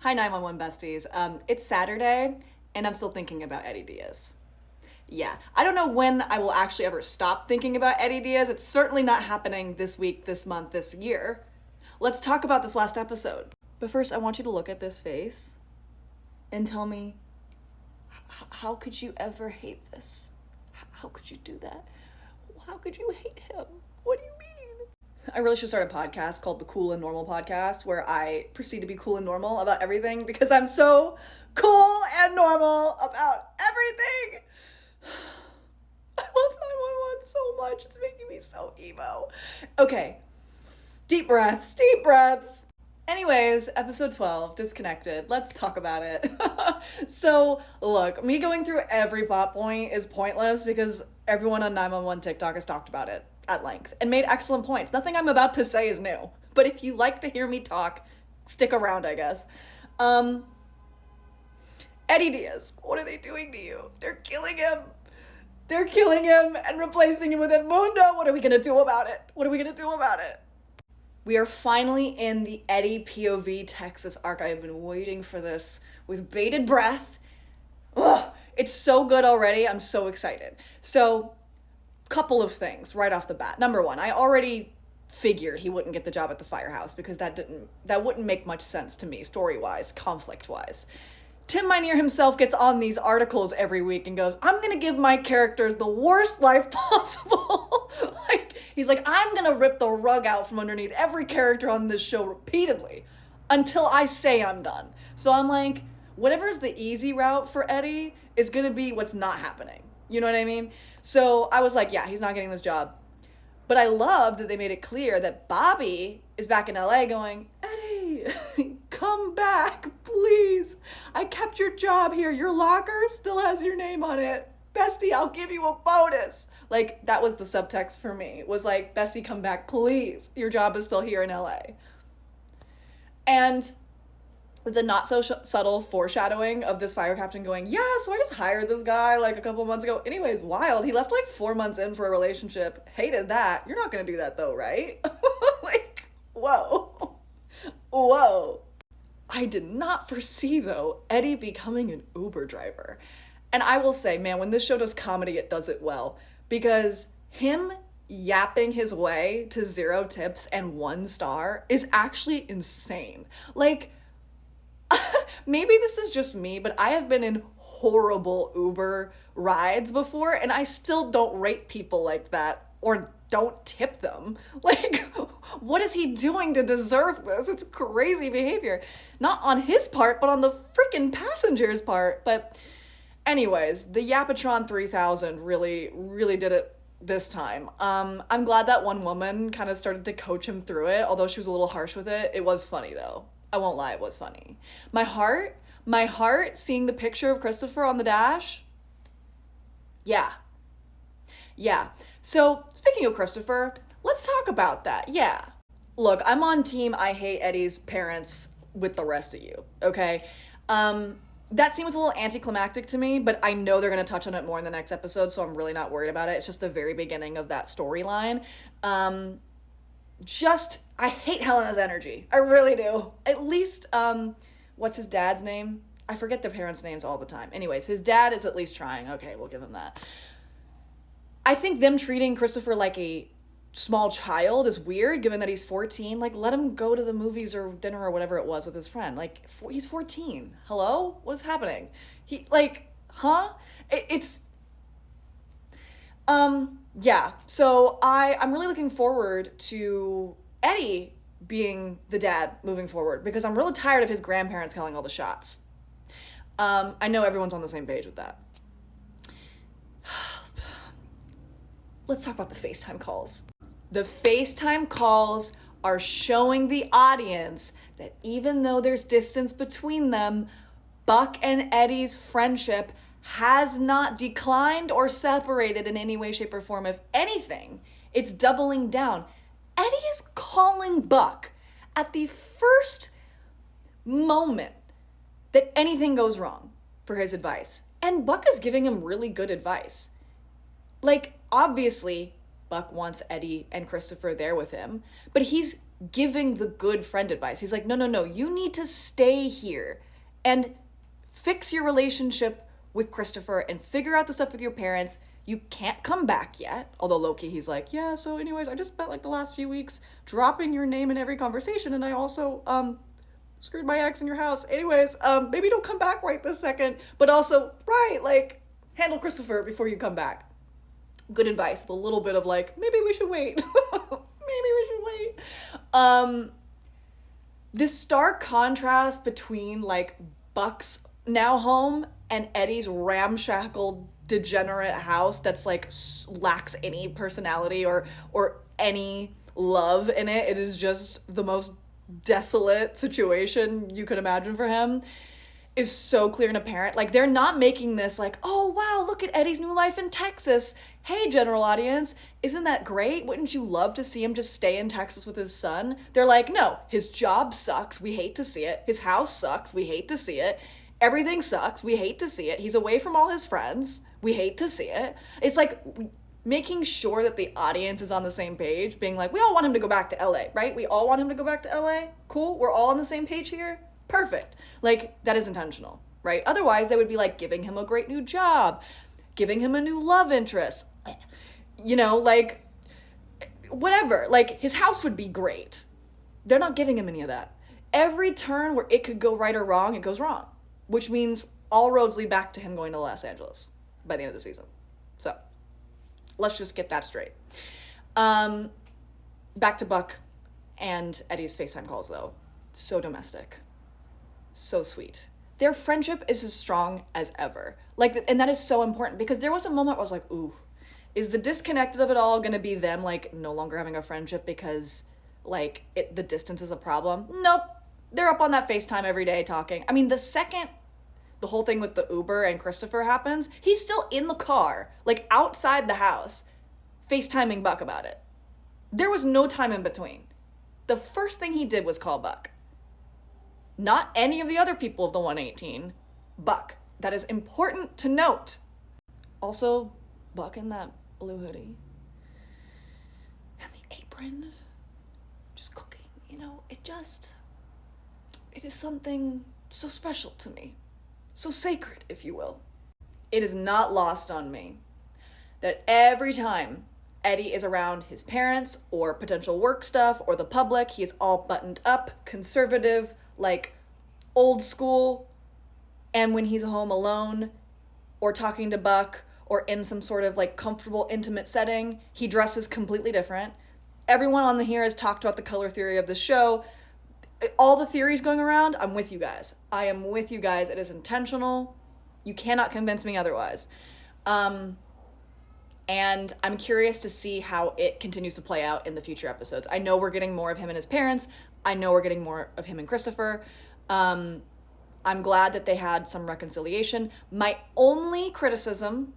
Hi 911 besties. It's Saturday and I'm still thinking about Eddie Diaz. Yeah, I don't know when I will actually ever stop thinking about Eddie Diaz. It's certainly not happening this week, this month, this year. Let's talk about this last episode. But first, I want you to look at this face and tell me, how could you ever hate this? How could you do that? How could you hate him? What do you mean? I really should start a podcast called the Cool and Normal Podcast where I proceed to be cool and normal about everything because I'm so cool and normal about everything. I love 911 so much. It's making me so emo. Okay. Deep breaths, deep breaths. Anyways, episode 12, Disconnected. Let's talk about it. So, look, me going through every plot point is pointless because everyone on 911 TikTok has talked about it at length and made excellent points. Nothing I'm about to say is new. But if you like to hear me talk, stick around, I guess. Eddie Diaz, what are they doing to you? They're killing him. They're killing him and replacing him with Edmundo. What are we gonna do about it? What are we gonna do about it? We are finally in the Eddie POV Texas arc. I have been waiting for this with bated breath. Ugh, it's so good already. I'm so excited. So, couple of things right off the bat. Number one, I already figured he wouldn't get the job at the firehouse because that wouldn't make much sense to me, story-wise, conflict-wise. Tim Minear himself gets on these articles every week and goes, I'm gonna give my characters the worst life possible. He's like, I'm gonna rip the rug out from underneath every character on this show repeatedly until I say I'm done. So I'm like, whatever's the easy route for Eddie is gonna be what's not happening. You know what I mean? So I was like, yeah, he's not getting this job. But I love that they made it clear that Bobby is back in LA going, Eddie, come back, please. I kept your job here. Your locker still has your name on it. Bestie, I'll give you a bonus. Like, that was the subtext for me. It was like, Bestie, come back, please. Your job is still here in LA. And the not so subtle foreshadowing of this fire captain going, yeah, so I just hired this guy like a couple months ago. Anyways, wild. He left like 4 months in for a relationship. Hated that. You're not going to do that though, right? Like, whoa. Whoa. I did not foresee though Eddie becoming an Uber driver. And I will say, man, when this show does comedy, it does it well. Because him yapping his way to 0 tips and 1 star is actually insane. Like, maybe this is just me, but I have been in horrible Uber rides before, and I still don't rate people like that or don't tip them. Like, what is he doing to deserve this? It's crazy behavior. Not on his part, but on the freaking passenger's part. But anyways, the Yapatron 3000 really, really did it this time. I'm glad that one woman kind of started to coach him through it, although she was a little harsh with it. It was funny though. I won't lie, it was funny. My heart seeing the picture of Christopher on the dash. Yeah. So, speaking of Christopher, let's talk about that. Yeah. Look, I'm on team I hate Eddie's parents with the rest of you, okay? That scene was a little anticlimactic to me, but I know they're going to touch on it more in the next episode, so I'm really not worried about it. It's just the very beginning of that storyline. I hate Helena's energy. I really do. At least, what's his dad's name? I forget the parents' names all the time. Anyways, his dad is at least trying. Okay, we'll give him that. I think them treating Christopher like a small child is weird, given that he's 14. Like, let him go to the movies or dinner or whatever it was with his friend. Like, he's 14. Hello? What is happening? Yeah. So I'm really looking forward to Eddie being the dad moving forward because I'm really tired of his grandparents calling all the shots. I know everyone's on the same page with that. Let's talk about the FaceTime calls. The FaceTime calls are showing the audience that even though there's distance between them, Buck and Eddie's friendship has not declined or separated in any way, shape, or form. If anything, it's doubling down. Eddie is calling Buck at the first moment that anything goes wrong for his advice. And Buck is giving him really good advice. Like, obviously, Buck wants Eddie and Christopher there with him, but he's giving the good friend advice. He's like, no, you need to stay here and fix your relationship with Christopher and figure out the stuff with your parents. You can't come back yet. Although low-key, he's like, yeah, so anyways, I just spent like the last few weeks dropping your name in every conversation, and I also, screwed my ex in your house. Anyways, maybe don't come back right this second, but also, right, like, handle Christopher before you come back. Good advice with a little bit of like, maybe we should wait. Maybe we should wait. This stark contrast between like Buck's now home and Eddie's ramshackle degenerate house that's like lacks any personality or any love in it. It is just the most desolate situation you could imagine for him, is so clear and apparent. Like, they're not making this like, oh wow, look at Eddie's new life in Texas. Hey, general audience, isn't that great? Wouldn't you love to see him just stay in Texas with his son? They're like, no, his job sucks. We hate to see it. His house sucks. We hate to see it. Everything sucks. We hate to see it. He's away from all his friends. We hate to see it. It's like making sure that the audience is on the same page, being like, we all want him to go back to LA, right? We all want him to go back to LA. Cool. We're all on the same page here. Perfect. Like, that is intentional, right? Otherwise, they would be like giving him a great new job, giving him a new love interest, you know, like, whatever. Like, his house would be great. They're not giving him any of that. Every turn where it could go right or wrong, it goes wrong, which means all roads lead back to him going to Los Angeles by the end of the season. So, let's just get that straight. Back to Buck and Eddie's FaceTime calls, though. So domestic. So sweet. Their friendship is as strong as ever. Like, and that is so important, because there was a moment where I was like, ooh, is the disconnected of it all going to be them, like, no longer having a friendship because, like, the distance is a problem? Nope. They're up on that FaceTime every day talking. I mean, the second the whole thing with the Uber and Christopher happens, he's still in the car, like, outside the house, FaceTiming Buck about it. There was no time in between. The first thing he did was call Buck. Not any of the other people of the 118. Buck. That is important to note. Also, Buck in that blue hoodie. And the apron. Just cooking, you know, it is something so special to me. So sacred, if you will. It is not lost on me that every time Eddie is around his parents or potential work stuff or the public, he is all buttoned up, conservative, like old school. And when he's home alone or talking to Buck or in some sort of like comfortable, intimate setting, he dresses completely different. Everyone on here has talked about the color theory of the show. All the theories going around, I'm with you guys. I am with you guys. It is intentional. You cannot convince me otherwise. And I'm curious to see how it continues to play out in the future episodes. I know we're getting more of him and his parents. I know we're getting more of him and Christopher. I'm glad that they had some reconciliation. My only criticism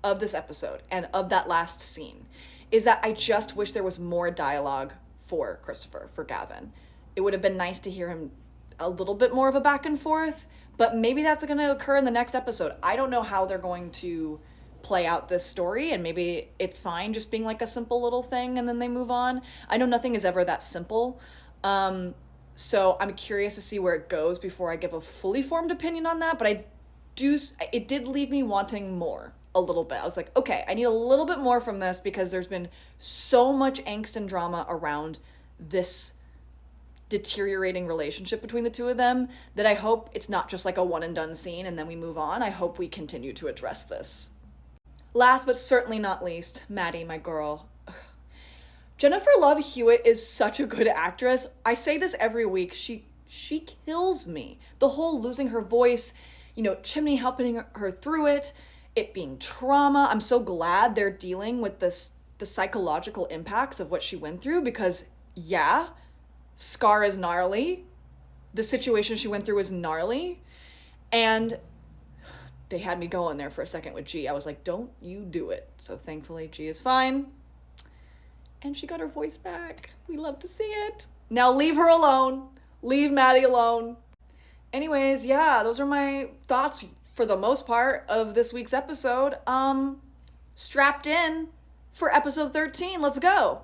of this episode and of that last scene is that I just wish there was more dialogue for Christopher, for Gavin. It would have been nice to hear him a little bit more of a back and forth, but maybe that's going to occur in the next episode. I don't know how they're going to play out this story, and maybe it's fine just being like a simple little thing and then they move on. I know nothing is ever that simple. So I'm curious to see where it goes before I give a fully formed opinion on that, but it did leave me wanting more a little bit. I was like, okay, I need a little bit more from this, because there's been so much angst and drama around this deteriorating relationship between the two of them that I hope it's not just like a one and done scene and then we move on. I hope we continue to address this. Last but certainly not least, Maddie, my girl. Ugh. Jennifer Love Hewitt is such a good actress. I say this every week. She kills me. The whole losing her voice, you know, Chimney helping her through it being trauma. I'm so glad they're dealing with the psychological impacts of what she went through, because yeah, Scar is gnarly. The situation she went through is gnarly. And they had me going there for a second with G. I was like, don't you do it. So thankfully G is fine. And she got her voice back. We love to see it. Now leave her alone. Leave Maddie alone. Anyways, yeah, those are my thoughts for the most part of this week's episode. Strapped in for episode 13. Let's go.